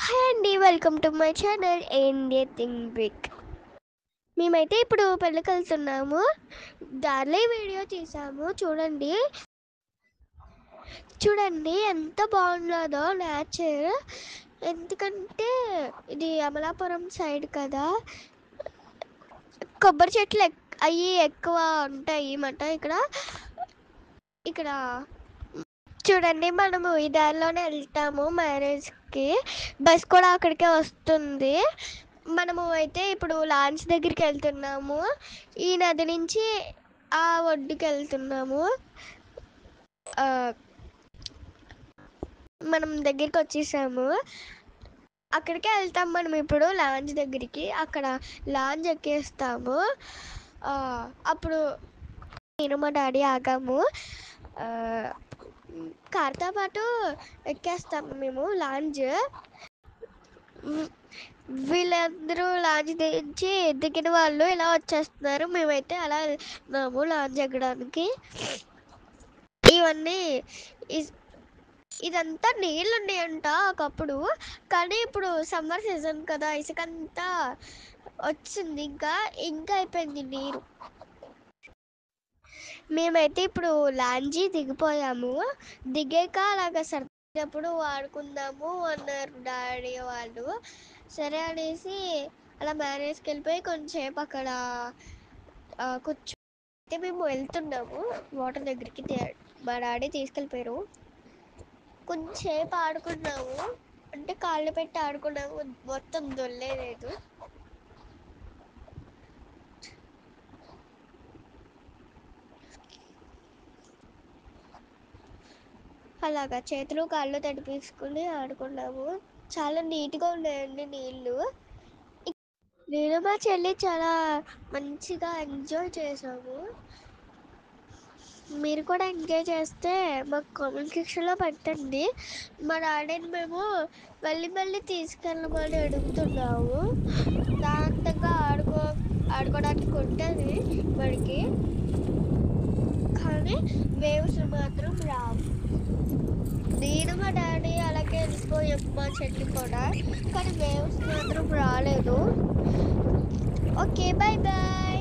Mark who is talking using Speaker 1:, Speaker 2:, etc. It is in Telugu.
Speaker 1: హాయ్ అండి, welcome to my channel India thing big. మేమైతే ఇప్పుడు పెళ్ళికి వెళ్తున్నాము. దారిలో వీడియో తీసాము. చూడండి ఎంత బాగున్నదో నేచర్. ఎందుకంటే ఇది అమలాపురం సైడ్ కదా, కొబ్బరి చెట్లు అవి ఎక్కువ ఉంటాయి అన్నమాట. ఇక్కడ చూడండి, మనము ఈ దారిలోనే వెళ్తాము మ్యారేజ్కి. బస్ కూడా అక్కడికే వస్తుంది. మనము అయితే ఇప్పుడు లాంచ్ దగ్గరికి వెళ్తున్నాము. ఈ నది నుంచి ఆ ఒడ్డుకి వెళ్తున్నాము. మనం దగ్గరికి వచ్చేసాము. అక్కడికే వెళ్తాం మనం ఇప్పుడు లాంచ్ దగ్గరికి. అక్కడ లాంచ్ ఎక్కేస్తాము. అప్పుడు నేను మా డాడీ ఆగాము. కార్తో పాటు ఎక్కేస్తాము మేము లాంజ్. వీళ్ళందరూ లాంజ్ నుంచి దిగిన వాళ్ళు ఇలా వచ్చేస్తున్నారు. మేమైతే అలా వెళ్తున్నాము లాంజ్ ఎక్కడానికి. ఇవన్నీ ఇదంతా నీళ్ళు ఉన్నాయంట ఒకప్పుడు, కానీ ఇప్పుడు సమ్మర్ సీజన్ కదా, ఇసుకంతా వచ్చింది. ఇంకా అయిపోయింది నీరు. మేమైతే ఇప్పుడు లాంజీ దిగిపోయాము. దిగాక అలాగ సరిపోయినప్పుడు ఆడుకుందాము అన్నారు డాడీ వాళ్ళు. సరే అనేసి అలా మ్యారేజ్కి వెళ్ళిపోయి కొంచెంసేపు అక్కడ కూర్చోతే మేము వెళ్తున్నాము వాటర్ దగ్గరికి. మా డాడీ తీసుకెళ్ళిపోయారు. కొంచెంసేపు ఆడుకున్నాము, అంటే కాళ్ళు పెట్టి ఆడుకున్నాము. మొత్తం దొల్లేదు. అలాగా చేతులు కాళ్ళు తడిపేసుకుని ఆడుకున్నాము. చాలా నీట్గా ఉన్నాయండి నీళ్ళు. నేను మా చెల్లి చాలా మంచిగా ఎంజాయ్ చేసాము. మీరు కూడా ఎంజాయ్ చేస్తే మాకు కామెంట్ సెక్షన్లో పెట్టండి. మా డాడీని మేము మళ్ళీ తీసుకెళ్ళమని అడుగుతున్నాము. దాంతంగా ఆడుకోవడానికి ఉంటుంది మనకి, కానీ వేవ్స్ మాత్రం రావు. నేను మా డాడీ అలాగే వెళ్ళిపోయాం, మా చెల్లి కూడా, కానీ వేవ్స్ మాత్రం రాలేదు. Okay, bye bye.